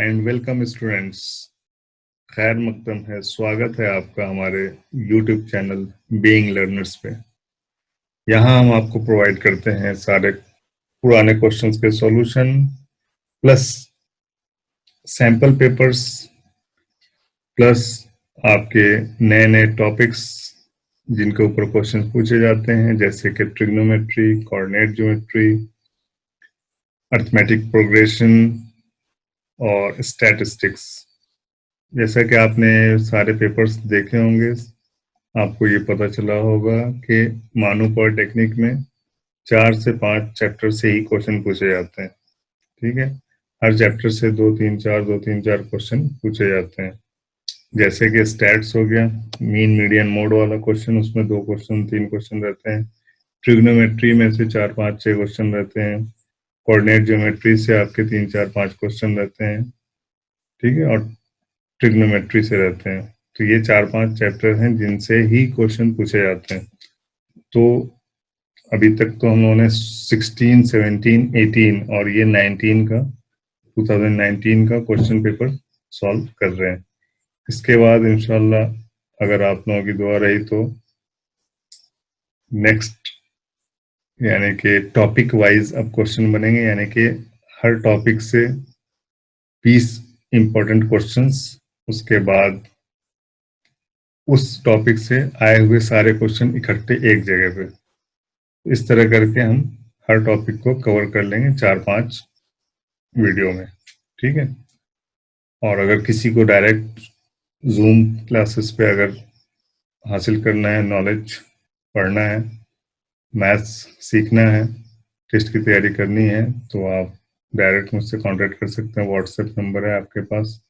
And welcome students. खैर मकदम है, स्वागत है आपका हमारे यूट्यूब चैनल बीइंग लर्नर्स पे। यहाँ हम आपको प्रोवाइड करते हैं सारे पुराने क्वेश्चंस के solution plus sample papers plus आपके नए नए टॉपिक्स जिनके ऊपर क्वेश्चंस पूछे जाते हैं, जैसे कि trigonometry, coordinate geometry, arithmetic progression और स्टैटिस्टिक्स। जैसा कि आपने सारे पेपर्स देखे होंगे, आपको ये पता चला होगा कि मानू पॉलिटेक्निक में 4 से 5 चैप्टर से ही क्वेश्चन पूछे जाते हैं। ठीक है, हर चैप्टर से 2-3-4 क्वेश्चन पूछे जाते हैं। जैसे कि स्टैट्स हो गया, मीन मीडियन मोड वाला क्वेश्चन, उसमें 2 क्वेश्चन 3 क्वेश्चन रहते हैं। ट्रिग्नोमेट्री में से 4-5-6 क्वेश्चन रहते हैं। कोऑर्डिनेट ज्योमेट्री से आपके 3-4-5 क्वेश्चन रहते हैं। ठीक है, और ट्रिग्नोमेट्री से रहते हैं। तो ये 4-5 चैप्टर हैं जिनसे ही क्वेश्चन पूछे जाते हैं। तो अभी तक तो हम लोगों ने 16, 17, 18 और ये 19 का 2019 का क्वेश्चन पेपर सॉल्व कर रहे हैं। इसके बाद इंशाल्लाह अगर आप लोगों की दुआ रही तो नेक्स्ट यानी कि टॉपिक वाइज अब क्वेश्चन बनेंगे, यानी कि हर टॉपिक से 20 इंपॉर्टेंट क्वेश्चंस, उसके बाद उस टॉपिक से आए हुए सारे क्वेश्चन इकट्ठे एक जगह पे। इस तरह करके हम हर टॉपिक को कवर कर लेंगे 4-5 वीडियो में। ठीक है, और अगर किसी को डायरेक्ट जूम क्लासेस पे अगर हासिल करना है, नॉलेज पढ़ना है, मैथ्स सीखना है, टेस्ट की तैयारी करनी है, तो आप डायरेक्ट मुझसे कांटेक्ट कर सकते हैं। व्हाट्सएप नंबर है आपके पास,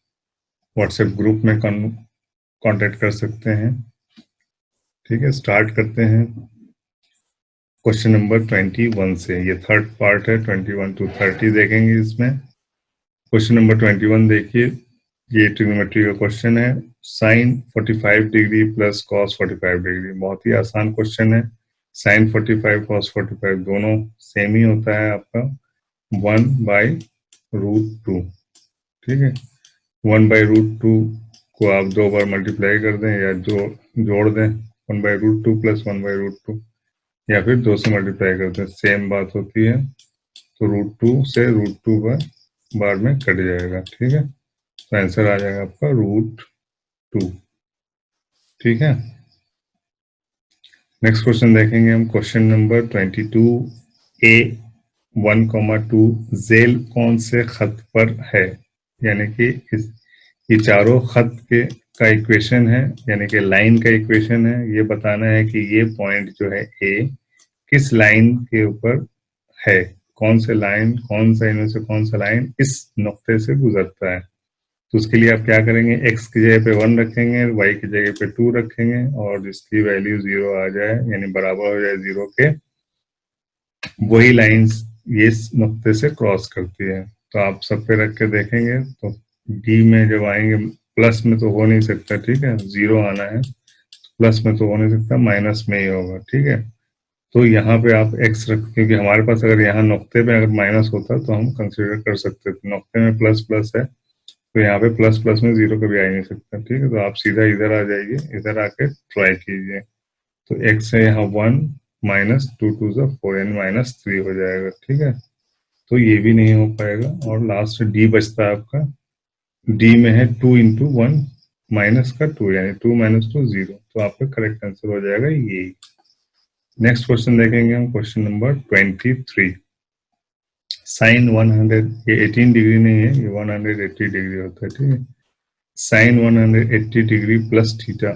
व्हाट्सएप ग्रुप में कांटेक्ट कर सकते हैं। ठीक है, स्टार्ट करते हैं क्वेश्चन नंबर 21 से। ये थर्ड पार्ट है, 21 to 30 देखेंगे इसमें। क्वेश्चन नंबर 21 देखिए, ये ट्रिग्नोमेट्री का क्वेश्चन है। Sine 45 degree plus cos 45 degree. बहुत ही आसान क्वेश्चन है। साइन 45 कॉस 45 दोनों सेम ही होता है आपका 1/√2। ठीक है, 1/√2 को आप 2 बार मल्टीप्लाई कर दें या जोड़ दें, 1/√2 प्लस 1/√2, या फिर 2 से मल्टीप्लाई करते हैं, सेम बात होती है। तो √2 से √2 बार में कट जाएगा। ठीक है, तो आंसर आ जाएगा आपका √2। ठीक है, नेक्स्ट क्वेश्चन देखेंगे हम। क्वेश्चन नंबर 22A 1,2 जेल कौन से खत पर है? यानी कि ये चारों खत का इक्वेशन है, यानी कि लाइन का इक्वेशन है। ये बताना है कि ये पॉइंट जो है ए किस लाइन के ऊपर है, कौन से लाइन, कौन सा इनमें से कौन सा लाइन इस नुक्ते से गुजरता है। तो उसके लिए आप क्या करेंगे, x की जगह पे 1 रखेंगे, y की जगह पे 2 रखेंगे, और जिसकी वैल्यू 0 आ जाए यानी बराबर हो जाए 0 के, वही लाइंस ये इस नुक्ते से क्रॉस करती है। तो आप सब पे रख के देखेंगे तो d में जब आएंगे, प्लस में तो हो नहीं सकता, ठीक है, 0 आना है, प्लस में तो हो नहीं सकता, माइनस में ही होगा। ठीक है, तो यहाँ पे आप x रख, क्योंकि हमारे पास अगर यहाँ नुक्ते पे अगर माइनस होता तो हम कंसिडर कर सकते थे, नुक्ते में प्लस प्लस है तो यहाँ पे प्लस प्लस में 0 कभी आ ही नहीं सकता। ठीक है, तो आप सीधा इधर आ जाइए, इधर आके ट्राई कीजिए। तो x है यहाँ 1 माइनस 2 2 ज़ा 4 यानी -3 हो जाएगा। ठीक है, तो ये भी नहीं हो पाएगा। और लास्ट d बचता है आपका, d में है 2 × 1 माइनस का 2 यानी 2 - 2 0, तो आपका करेक्ट आंसर हो जाएगा ये। नेक्स्ट क्वेश्चन देखेंगे हम, क्वेश्चन नंबर 23। साइन 100, ये 18 डिग्री नहीं है, ये 180 डिग्री होता है। ठीक है, साइन 180 डिग्री प्लस थीटा।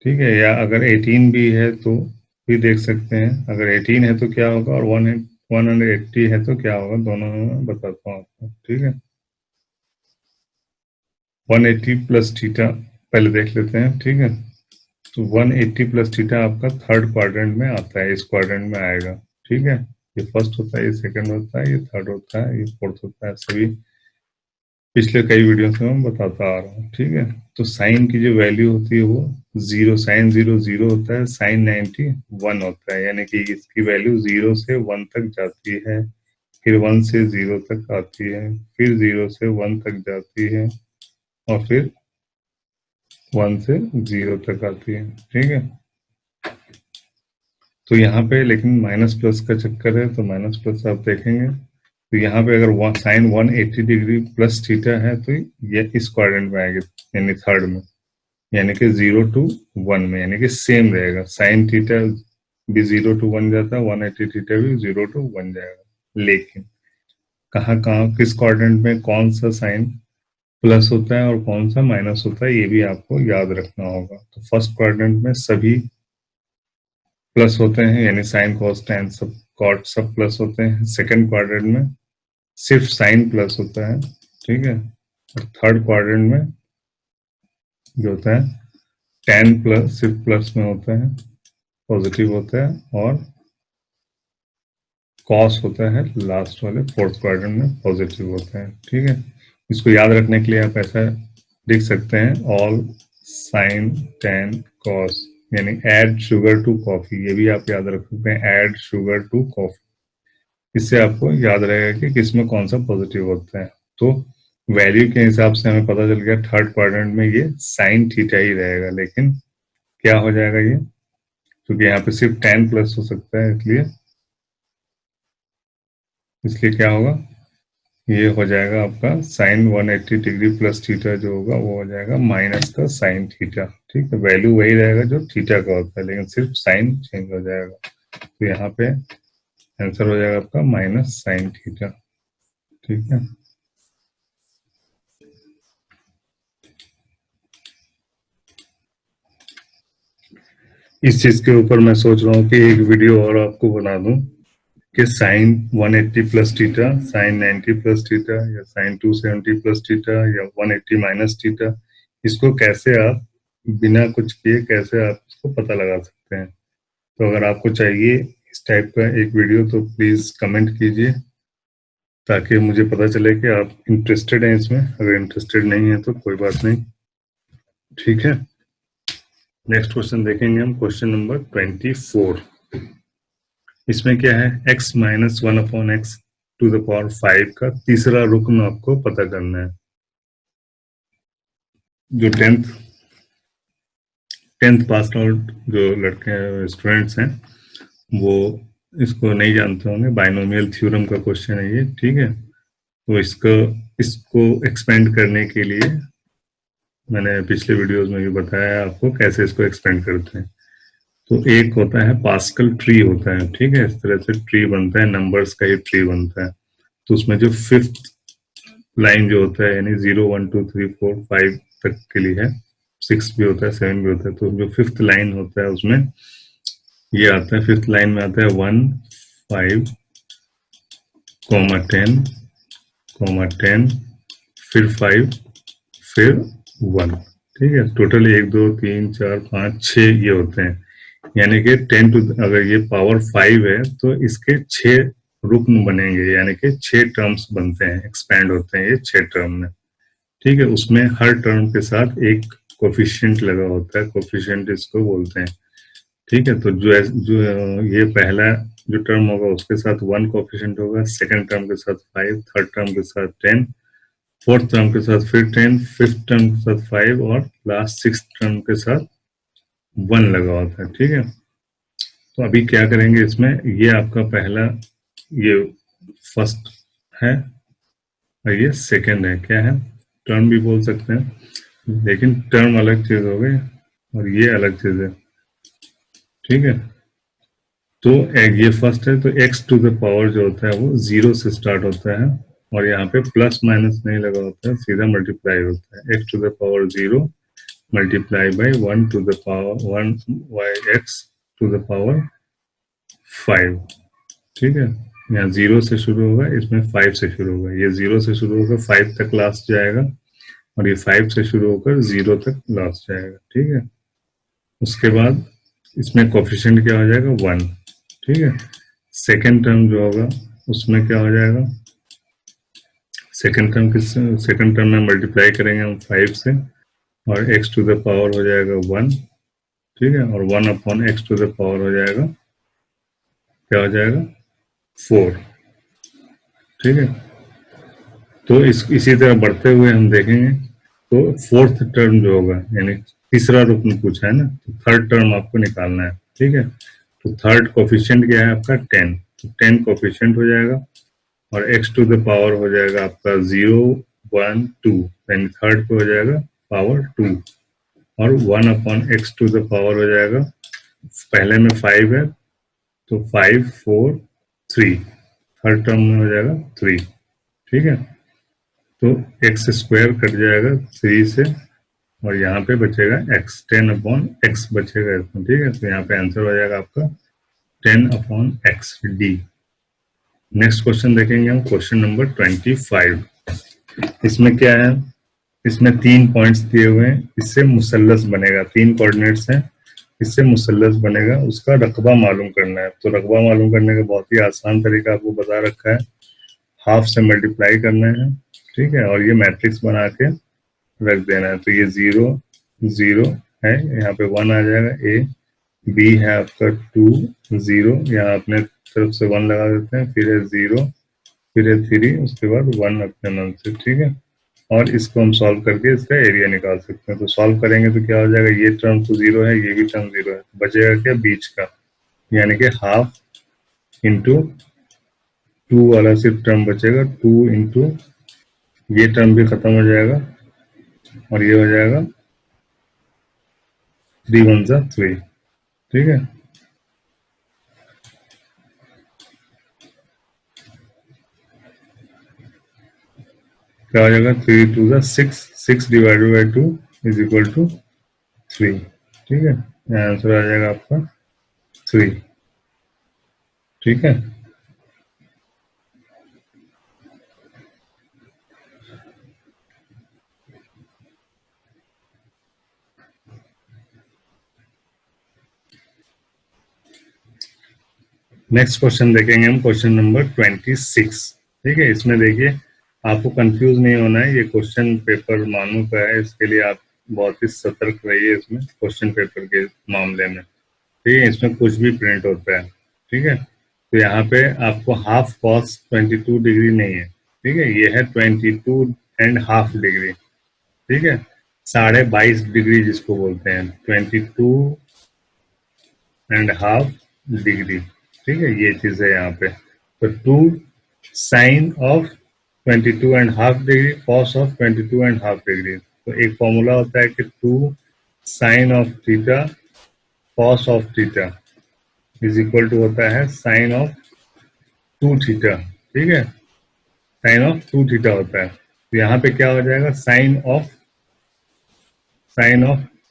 ठीक है, या अगर 18 भी है तो भी देख सकते हैं, अगर 18 है तो क्या होगा और 180 है तो क्या होगा, दोनों में बताता हूँ आपको। ठीक है, 180 प्लस थीटा पहले देख लेते हैं। ठीक है, तो 180 प्लस थीटा आपका थर्ड क्वाड्रेंट में आता है, इस क्वाड्रेंट में आएगा। ठीक है, ये फर्स्ट होता है, ये सेकंड होता है, ये थर्ड होता है, ये फोर्थ होता है। सभी पिछले कई वीडियो से मैं बताता आ रहा हूँ। ठीक है, तो साइन की जो वैल्यू होती है वो 0, साइन 0 0 होता है, साइन 90 1 होता है, यानी कि इसकी वैल्यू 0 से 1 तक जाती है। फिर 1 से 0 तक आती है, फिर 0 से 1 तक जाती है और फिर 1 से 0 तक आती है। ठीक है, तो यहाँ पे लेकिन माइनस प्लस का चक्कर है, तो माइनस प्लस आप देखेंगे तो यहाँ पे अगर साइन 180 डिग्री प्लस थीटा है तो ये इस क्वाड्रेंट में आएगी, यानी थर्ड में, यानी कि 0 to 1 में, यानी कि सेम रहेगा। साइन थीटा भी 0 to 1 जाता है, 180 थीटा भी 0 to 1 जाएगा। लेकिन कहाँ कहाँ किस क्वाड्रेंट में कौन सा साइन प्लस होता है और कौन सा माइनस होता है, ये भी आपको याद रखना होगा। तो फर्स्ट क्वाड्रेंट में सभी प्लस होते हैं, यानी साइन कॉस टैन सब कॉट सब प्लस होते हैं। सेकंड क्वाड्रेंट में सिर्फ साइन प्लस होता है। ठीक है, और थर्ड क्वाड्रेंट में जो होता है टैन प्लस सिर्फ प्लस में होता है, पॉजिटिव होता है, और कॉस होता है लास्ट वाले फोर्थ क्वाड्रेंट में, पॉजिटिव होता है। ठीक है, इसको याद रखने के लिए आप ऐसा लिख सकते हैं, ऑल साइन टैन कॉस, यानी ऐड शुगर टू कॉफी, ये भी आप याद रख सकते हैं, ऐड शुगर टू कॉफी। इससे आपको याद रहेगा कि किसमें कौन सा पॉजिटिव होता है। तो वैल्यू के हिसाब से हमें पता चल गया थर्ड क्वाड्रेंट में ये साइन थीटा ही रहेगा, लेकिन क्या हो जाएगा ये, क्योंकि यहाँ पे सिर्फ टैन प्लस हो सकता है, इसलिए क्या होगा, ये हो जाएगा आपका साइन 180 डिग्री प्लस थीटा जो होगा वो हो जाएगा माइनस का साइन थीटा। ठीक है, वैल्यू वही रहेगा जो थीटा का होता है, लेकिन सिर्फ साइन चेंज हो जाएगा। तो यहाँ पे आंसर हो जाएगा आपका माइनस साइन थीटा। ठीक है, इस चीज के ऊपर मैं सोच रहा हूँ कि एक वीडियो और आपको बना दूं कि sine 180 plus theta, sine 90 plus theta, या साइन 270 प्लस थीटा, या 180 माइनस थीटा, इसको कैसे आप बिना कुछ किए कैसे आप इसको पता लगा सकते हैं। तो अगर आपको चाहिए इस टाइप का एक वीडियो तो प्लीज कमेंट कीजिए, ताकि मुझे पता चले कि आप इंटरेस्टेड हैं इसमें। अगर इंटरेस्टेड नहीं है तो कोई बात नहीं। ठीक है, नेक्स्ट क्वेश्चन देखेंगे हम, क्वेश्चन नंबर 24। इसमें क्या है, x minus 1 upon x to the power 5 का तीसरा रुकन आपको पता करना है। जो टेंथ पास आउट जो लड़के स्टूडेंट्स हैं वो इसको नहीं जानते होंगे, बाइनोमियल थ्योरम का क्वेश्चन है ये। ठीक है, तो इसको एक्सपेंड करने के लिए मैंने पिछले वीडियोस में भी बताया आपको कैसे इसको एक्सपेंड करते हैं। तो एक होता है पास्कल ट्री होता है। ठीक है, इस तरह से ट्री बनता है, नंबर्स का ही ट्री बनता है। तो उसमें जो फिफ्थ लाइन जो होता है, यानी 0 1 2 3 4 5 तक के लिए है, 6 भी होता है 7 भी होता है, तो जो फिफ्थ लाइन होता है उसमें ये आता है, फिफ्थ लाइन में आता है 1 5 10 10 फिर 5 फिर 1। ठीक है, टोटल 1 2 3 4 5 6 ये होते हैं, यानी कि 10 टू, अगर ये पावर 5 है तो इसके 6 रुकन बनेंगे, यानी कि 6 टर्म्स बनते हैं, एक्सपैंड होते हैं ये 6 टर्म में। ठीक है, उसमें हर टर्म के साथ एक कोफिशिएंट लगा होता है, कोफिशिएंट इसको बोलते हैं। ठीक है, तो जो ये पहला जो टर्म होगा उसके साथ 1 कोफिशिएंट होगा, सेकंड टर्म के साथ 5, थर्ड टर्म के साथ 10, फोर्थ टर्म के साथ फिर 10, फिफ्थ टर्म के साथ 5 और लास्ट सिक्स टर्म के साथ 1 लगा होता है। ठीक है, तो अभी क्या करेंगे इसमें, ये आपका पहला, ये फर्स्ट है और ये सेकंड है। क्या है, टर्म भी बोल सकते हैं, लेकिन टर्म अलग चीज हो गई और ये अलग चीज है। ठीक है, तो ये फर्स्ट है, तो x टू द पावर जो होता है वो 0 से स्टार्ट होता है, और यहाँ पे प्लस माइनस नहीं लगा होता है, सीधा मल्टीप्लाई होता है। x to the power 0 multiply by 1 to the power 1 by x to the power 5। ठीक है, यहाँ 0 से शुरू होगा, इसमें 5 से शुरू होगा, ये 0 से शुरू होकर 5 तक लास्ट जाएगा, और ये 5 से शुरू होकर 0 तक लास्ट जाएगा। ठीक है, उसके बाद इसमें कोफिशिएंट क्या हो जाएगा, 1। ठीक है, सेकेंड टर्म जो होगा उसमें क्या हो जाएगा, सेकेंड टर्म में मल्टीप्लाई करेंगे हम 5 से, और x टू द पावर हो जाएगा 1। ठीक है, और 1 upon x to the power हो जाएगा, क्या हो जाएगा, 4। ठीक है। तो इसी तरह बढ़ते हुए हम देखेंगे, तो फोर्थ टर्म जो होगा, यानी तीसरा रुकन पूछा है ना, तो थर्ड टर्म आपको निकालना है। ठीक है, तो थर्ड कोफिशिएंट क्या है आपका 10, तो 10 कोफिशिएंट हो जाएगा, और x टू द पावर हो जाएगा आपका 0 1 2, यानी थर्ड पे हो जाएगा पावर 2, और 1 upon x to the power हो जाएगा, पहले में 5 है तो 5 4 3, थर्ड टर्म में हो जाएगा 3। ठीक है, तो एक्स स्क्वायर कट जाएगा 3 से, और यहाँ पे बचेगा x, 10 अपॉन एक्स बचेगा इसमें। ठीक है, तो यहाँ पे आंसर हो जाएगा आपका 10 upon x, D. Next question देखेंगे हम, क्वेश्चन नंबर 25। इसमें क्या है, इसमें 3 पॉइंट्स दिए हुए हैं, इससे मुसल्लस बनेगा, 3 कोऑर्डिनेट्स हैं, इससे मुसल्लस बनेगा, उसका रकबा मालूम करना है। तो रकबा मालूम करने का बहुत ही आसान तरीका आपको बता रखा है, हाफ से मल्टीप्लाई करना है। ठीक है, और ये मैट्रिक्स बना के रख देना है। तो ये 0 0 है, यहाँ पे 1 आ जाएगा, ए बी है आपका 2 0, यहाँ अपने तरफ से 1 लगा देते हैं, फिर है 0, फिर है 3, उसके बाद 1 अपने मन से। ठीक है, और इसको हम सॉल्व करके इसका एरिया निकाल सकते हैं। तो सॉल्व करेंगे तो क्या हो जाएगा, ये टर्म तो 0 है, ये भी टर्म 0 है, बचेगा क्या बीच का, यानी कि हाफ इंटू 2 वाला सिर्फ टर्म बचेगा, 2 इंटू ये टर्म भी खत्म हो जाएगा, और ये हो जाएगा 3 1 जा 3। ठीक है, क्या हो जाएगा, 3 2 जा 6, 6 divided by 2 is equal to 3। ठीक है, आंसर आ जाएगा आपका 3। ठीक है, नेक्स्ट क्वेश्चन देखेंगे हम, क्वेश्चन नंबर 26। ठीक है, इसमें देखिए आपको कंफ्यूज नहीं होना है, ये क्वेश्चन पेपर मानू का है, इसके लिए आप बहुत ही सतर्क रहिए इसमें, क्वेश्चन पेपर के मामले में। ठीक है, इसमें कुछ भी प्रिंट होता है। ठीक है, तो यहाँ पे आपको हाफ कॉस 22 डिग्री नहीं है। ठीक है, ये है 22.5 डिग्री। ठीक है, 22.5 डिग्री जिसको बोलते हैं, 22.5 डिग्री। ठीक है, ये चीज है यहाँ पे। तो 2 sine of 22.5 degree cos of 22.5 degree. तो एक फॉर्मूला होता है कि 2 sine of theta cos of theta is equal to होता है साइन ऑफ 2 थीटा। ठीक है, साइन ऑफ 2 थीटा होता है। तो यहाँ पे क्या हो जाएगा, साइन ऑफ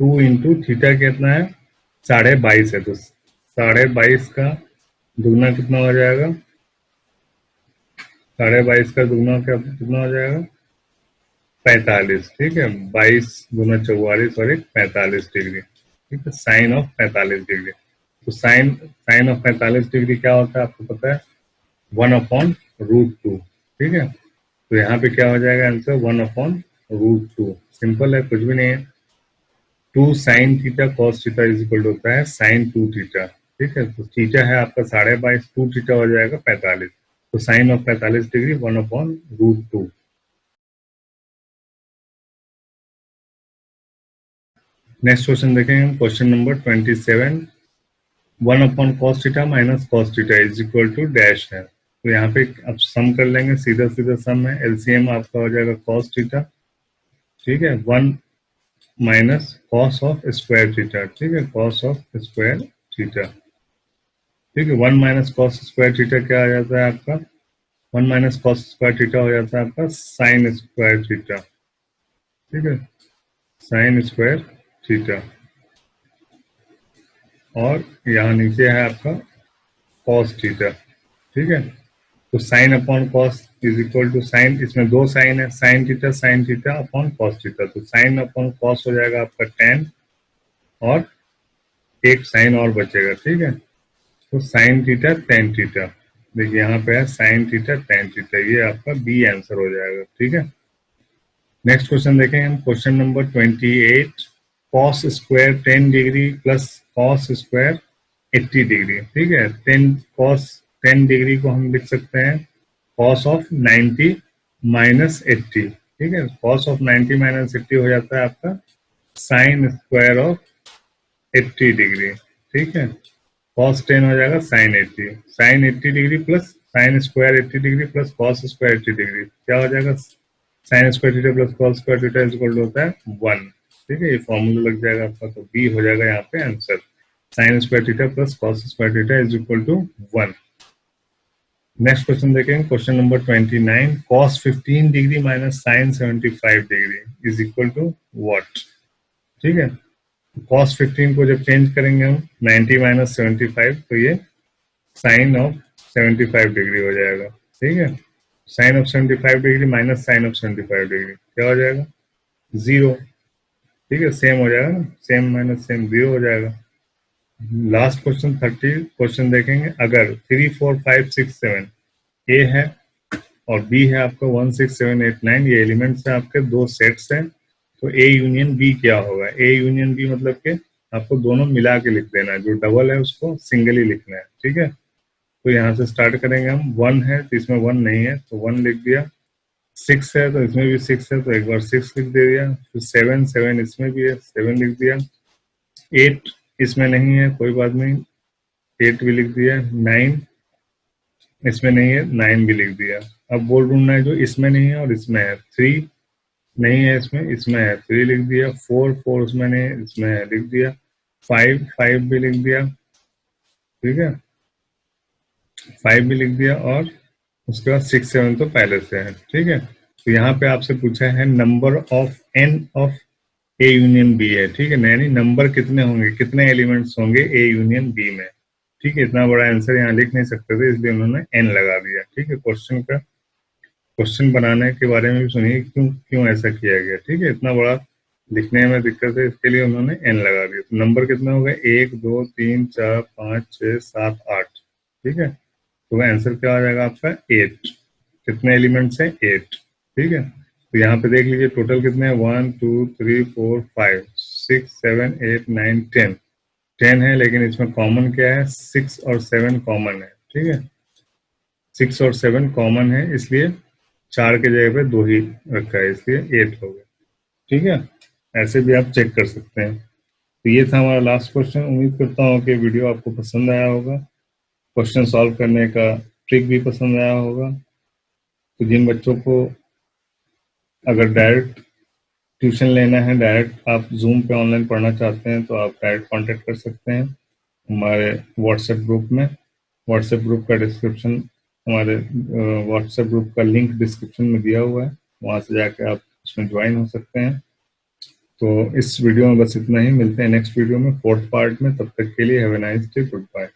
2 इंटू थीटा कितना है, 22.5 है, तो 22.5 का दुगना कितना हो जाएगा, 22.5 का दुगना कितना हो जाएगा, 45। ठीक है, 22 गुना 44 और एक 45 डिग्री। ठीक है, साइन ऑफ 45 डिग्री। तो साइन ऑफ 45 डिग्री क्या होता है आपको पता है, 1/√2। ठीक है, तो यहाँ पे क्या हो जाएगा आंसर, 1/√2। सिंपल है, कुछ भी नहीं है। 2 sine theta cos theta is equal होता है साइन 2 थीटा। ठीक है, तो थीटा है आपका 22.5, 2 थीटा हो जाएगा 45, तो sine of 45 degree 1/√2। Next question देखेंगे हम, question number 27। 1/cos theta minus cos theta is equal to dash है। तो यहाँ पे अब सम कर लेंगे, सीधा सीधा सम है, एलसीएम आपका हो जाएगा cos थीटा। ठीक है, 1 minus cos of square theta. ठीक है, कॉस ऑफ स्क्वायर थीटा। ठीक है, 1 माइनस कॉस स्क्वायर थीटा क्या आ जाता है आपका, 1 माइनस कॉस स्क्वायर थीटा हो जाता है आपका साइन स्क्वायर थीटा। ठीक है, साइन स्क्वायर थीटा, और यहाँ नीचे है आपका कॉस थीटा। ठीक है, तो sine upon cos is equal to sine, इसमें 2 साइन है, sine theta upon cos theta. तो साइन अपॉन कॉस हो जाएगा आपका 10, और एक साइन और बचेगा। ठीक है, तो साइन थीटा टेन थीटा, देखिए यहाँ पे है साइन थीटा टेन थीटा, ये आपका बी आंसर हो जाएगा। ठीक है, नेक्स्ट क्वेश्चन देखें हम, question number 28। Cos square 10 degree plus cos square 80 degree. ठीक है, 10 कॉस 10 डिग्री को हम लिख सकते हैं cos ऑफ 90 माइनस 80, ठीक है। cos ऑफ 90 माइनस 80 हो जाता है आपका साइन स्क्वायर ऑफ 80 डिग्री, ठीक है। cos 10 हो जाएगा sine 80, sine 80 degree plus sine square 80 degree plus cos square 80 degree, क्या हो जाएगा, sine square theta plus cos square theta is equal to होता है 1, ठीक है। ये फॉर्मूला लग जाएगा आपका, तो बी हो जाएगा यहाँ पे answer, sine square theta plus cos square theta is equal to 1। Next question देखेंगे, question number 29, cos 15 degree minus sine 75 degree is equal to what, ठीक है। cos 15 को जब चेंज करेंगे हम 90 माइनस 75, तो ये साइन ऑफ 75 डिग्री हो जाएगा, ठीक है। Sine of 75 degree minus sine of 75 degree क्या हो जाएगा, 0, ठीक है। सेम हो जाएगा ना, सेम माइनस सेम 0 हो जाएगा। लास्ट क्वेश्चन 30 क्वेश्चन देखेंगे, अगर 3 4 5 6 7 ए है और बी है आपका 1 6 7 8 9, ये एलिमेंट्स है आपके, दो सेट्स हैं, तो ए यूनियन बी क्या होगा। ए यूनियन बी मतलब कि आपको दोनों मिला के लिख देना है, जो डबल है उसको सिंगली लिखना है, ठीक है। तो यहाँ से स्टार्ट करेंगे हम, 1 है तो इसमें 1 नहीं है तो 1 लिख दिया, 6 है तो इसमें भी 6 है तो एक बार 6 लिख दे दिया, फिर 7 7 इसमें भी है 7 लिख दिया, 8 इसमें नहीं है कोई बात नहीं 8 भी लिख दिया, 9 इसमें नहीं है 9 भी लिख दिया। अब बोल ढूंढना है जो इसमें नहीं है और इसमें है, 3 नहीं है इसमें, इसमें है 3 लिख दिया, 4 4 उसमें नहीं है इसमें है लिख दिया, 5 5 भी लिख दिया, ठीक है 5 भी लिख दिया, और उसके बाद 6 7 तो पहले से है, ठीक है। तो यहाँ पे आपसे पूछा है number of n of A union B है, ठीक है, यानी नंबर कितने होंगे, कितने एलिमेंट्स होंगे ए यूनियन बी में, ठीक है। इतना बड़ा आंसर यहाँ लिख नहीं सकते थे इसलिए उन्होंने एन लगा दिया, ठीक है। क्वेश्चन बनाने के बारे में भी सुनिए क्यों क्यों ऐसा किया गया, ठीक है। इतना बड़ा लिखने में दिक्कत है इसके लिए उन्होंने एन लगा दिया। तो नंबर कितने हो गए, 1 2 3 4 5 6 7 8, ठीक है। तो आंसर क्या आ जाएगा आपका 8, कितने एलिमेंट्स हैं 8, ठीक है। तो यहाँ पे देख लीजिए टोटल कितने हैं, 1 2 3 4 5 6 7 8 9 10, 10 है, लेकिन इसमें कॉमन क्या है, 6 और 7 कॉमन है, ठीक है। 6 और 7 कॉमन है इसलिए 4 के जगह पे 2 ही रखा है, इसलिए 8 हो गया, ठीक है। ऐसे भी आप चेक कर सकते हैं। तो ये था हमारा लास्ट क्वेश्चन। उम्मीद करता हूँ कि वीडियो आपको पसंद आया होगा, क्वेश्चन सॉल्व करने का ट्रिक भी पसंद आया होगा। तो जिन बच्चों को अगर डायरेक्ट ट्यूशन लेना है, डायरेक्ट आप जूम पे ऑनलाइन पढ़ना चाहते हैं, तो आप डायरेक्ट कांटेक्ट कर सकते हैं हमारे व्हाट्सएप ग्रुप में। व्हाट्सएप ग्रुप का डिस्क्रिप्शन, हमारे व्हाट्सएप ग्रुप का लिंक डिस्क्रिप्शन में दिया हुआ है, वहाँ से जाकर आप उसमें ज्वाइन हो सकते हैं। तो इस वीडियो में बस इतना ही, मिलते हैं नेक्स्ट वीडियो में 4th पार्ट में, तब तक के लिए have a nice day, good bye.